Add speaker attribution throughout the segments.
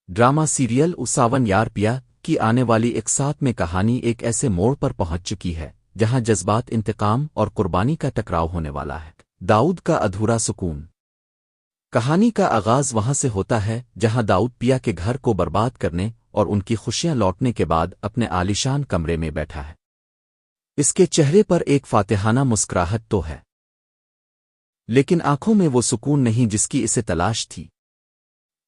Speaker 1: Drama serial اساون یار پیا کی آنے والی 1 میں کہانی ایک ایسے موڑ پر پہنچ چکی ہے جہاں جذبات، انتقام اور قربانی کا ٹکراؤ ہونے والا ہے۔ داؤد کا ادھورا سکون۔ کہانی کا آغاز وہاں سے ہوتا ہے جہاں داؤد پیا کے گھر کو برباد کرنے اور ان کی خوشیاں لوٹنے کے بعد اپنے عالیشان کمرے میں بیٹھا ہے۔ اس کے چہرے پر ایک فاتحانہ مسکراہٹ تو ہے، لیکن آنکھوں میں وہ سکون نہیں جس کی اسے تلاش تھی۔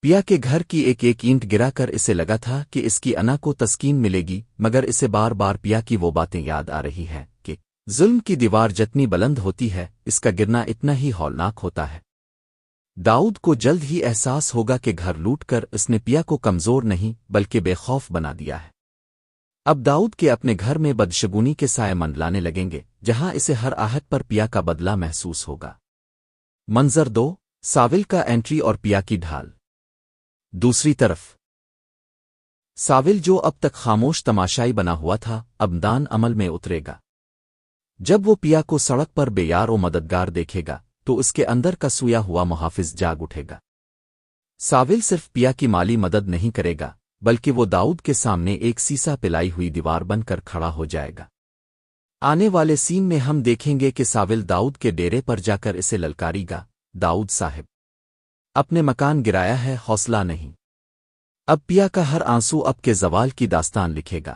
Speaker 1: پیا کے گھر کی ایک ایک اینٹ گرا کر اسے لگا تھا کہ اس کی انا کو تسکین ملے گی، مگر اسے بار بار پیا کی وہ باتیں یاد آ رہی ہیں کہ ظلم کی دیوار جتنی بلند ہوتی ہے اس کا گرنا اتنا ہی ہولناک ہوتا ہے۔ داؤد کو جلد ہی احساس ہوگا کہ گھر لوٹ کر اس نے پیا کو کمزور نہیں بلکہ بے خوف بنا دیا ہے۔ اب داؤد کے اپنے گھر میں بدشگونی کے سائے منڈلانے لگیں گے، جہاں اسے ہر آہت پر پیا کا بدلہ محسوس ہوگا۔ منظر 2، ساول کا انٹری اور پیا کی ڈھال۔ دوسری طرف ساول، جو اب تک خاموش تماشائی بنا ہوا تھا، اب میدان عمل میں اترے گا۔ جب وہ پیا کو سڑک پر بے یار و مددگار دیکھے گا تو اس کے اندر کا سویا ہوا محافظ جاگ اٹھے گا۔ ساول صرف پیا کی مالی مدد نہیں کرے گا بلکہ وہ داؤد کے سامنے ایک سیسا پلائی ہوئی دیوار بن کر کھڑا ہو جائے گا۔ آنے والے سین میں ہم دیکھیں گے کہ ساول داؤد کے ڈیرے پر جا کر اسے للکاری گا، داؤد صاحب، اپنے مکان گرایا ہے، حوصلہ نہیں۔ اب پیا کا ہر آنسو اب کے زوال کی داستان لکھے گا۔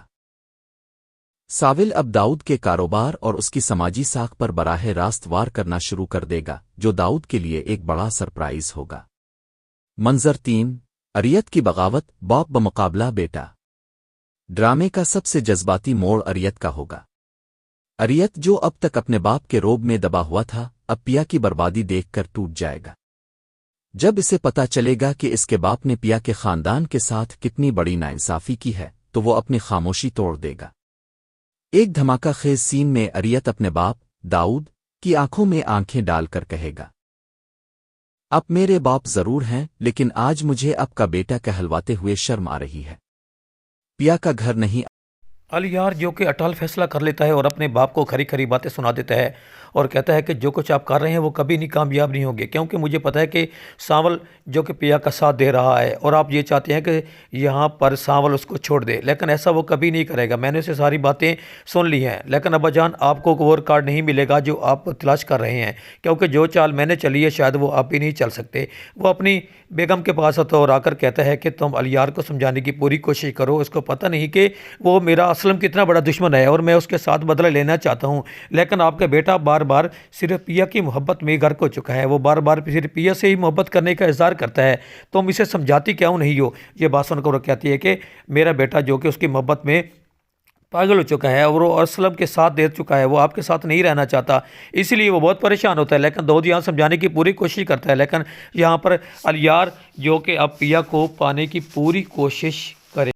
Speaker 1: ساول اب داؤد کے کاروبار اور اس کی سماجی ساکھ پر براہ راست وار کرنا شروع کر دے گا، جو داؤد کے لیے ایک بڑا سرپرائز ہوگا۔ منظر 3، اریت کی بغاوت، باپ بمقابلہ بیٹا۔ ڈرامے کا سب سے جذباتی موڑ اریت کا ہوگا۔ اریت، جو اب تک اپنے باپ کے روب میں دبا ہوا تھا، اب پیا کی بربادی دیکھ کر ٹوٹ جائے گا۔ جب اسے پتا چلے گا کہ اس کے باپ نے پیا کے خاندان کے ساتھ کتنی بڑی ناانصافی کی ہے تو وہ اپنی خاموشی توڑ دے گا۔ ایک دھماکہ خیز سین میں اریت اپنے باپ داؤد کی آنکھوں میں آنکھیں ڈال کر کہے گا، اب میرے باپ ضرور ہیں لیکن آج مجھے اب کا بیٹا کہلواتے ہوئے شرم آ رہی ہے۔ پیا کا گھر نہیں۔
Speaker 2: الیار، جو کہ اٹل فیصلہ کر لیتا ہے اور اپنے باپ کو کھری کھری باتیں سنا دیتا ہے اور کہتا ہے کہ جو کچھ آپ کر رہے ہیں وہ کبھی نہیں کامیاب نہیں ہوگے، کیونکہ مجھے پتہ ہے کہ ساول جو کہ پیا کا ساتھ دے رہا ہے اور آپ یہ چاہتے ہیں کہ یہاں پر ساول اس کو چھوڑ دے، لیکن ایسا وہ کبھی نہیں کرے گا۔ میں نے اسے ساری باتیں سن لی ہیں، لیکن ابا جان آپ کو وہ کارڈ نہیں ملے گا جو آپ تلاش کر رہے ہیں، کیونکہ جو چال میں نے چلی ہے شاید وہ آپ بھی نہیں چل سکتے۔ وہ اپنی بیگم کے پاس آتا اور آ کر کہتا ہے کہ تم الیار کو سمجھانے کی پوری کوشش کرو، اس کو پتہ نہیں کہ وہ میرا اسلم کتنا بڑا دشمن ہے اور میں اس کے ساتھ بدلہ لینا چاہتا ہوں، لیکن آپ کا بیٹا بار بار صرف پیا کی محبت میں غرق ہو چکا ہے، وہ بار بار صرف پیا سے ہی محبت کرنے کا اظہار کرتا ہے، تم اسے سمجھاتی کیوں نہیں ہو؟ یہ بات سن کر وہ کہتی ہے کہ میرا بیٹا جو کہ اس کی محبت میں پاگل ہو چکا ہے اور وہ اسلم کے ساتھ دے چکا ہے، وہ آپ کے ساتھ نہیں رہنا چاہتا، اس لیے وہ بہت پریشان ہوتا ہے، لیکن داؤد یہاں سمجھانے کی پوری کوشش کرتا ہے، لیکن یہاں پر الیار جو کہ اب پیا کو پانے کی پوری کوشش